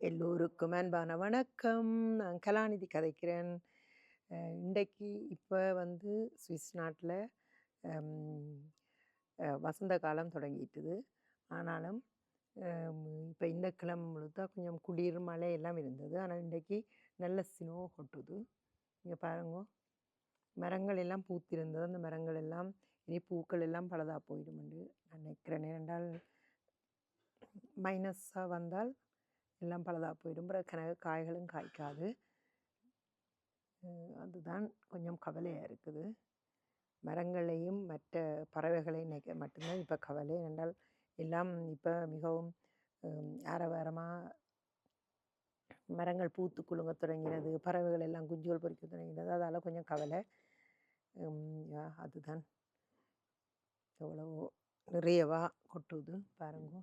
எல்லோருக்கும் அன்பான வணக்கம். நான் கலாநிதி கதைக்கிறேன். இன்றைக்கு இப்போ வந்து சுவிஸ் நாட்டில் வசந்த காலம் தொடங்கிட்டுது. ஆனாலும் இப்போ இந்த கிழமை முழுதா கொஞ்சம் குளிர் மழை எல்லாம் இருந்தது. ஆனால் இன்றைக்கு நல்ல ஸ்னோ கொட்டுது. இங்கே பாருங்க, மரங்கள் எல்லாம் பூத்திருந்தது. அந்த மரங்கள் எல்லாம் இனி பூக்கள் எல்லாம் பழுதாக போயிடும் என்று நான் நினைக்கிறேன். ஏனென்றால் மைனஸாக வந்தால் எல்லாம் பழுதாக போயிடும், பிறகு காய்களும் காய்க்காது. அதுதான் கொஞ்சம் கவலையாக இருக்குது. மரங்களையும் மற்ற பறவைகளை நினைக்க மட்டும்தான் இப்போ கவலை. என்றால் எல்லாம் இப்போ மிகவும் ஆரவாரமாக மரங்கள் பூத்து குலுங்க தொடங்கினது, பறவைகள் எல்லாம் குஞ்சுகள் பொறிக்க தொடங்கினது. அதால் கொஞ்சம் கவலை. அதுதான் எவ்வளவோ நிறையவா கொட்டுது பாருங்க.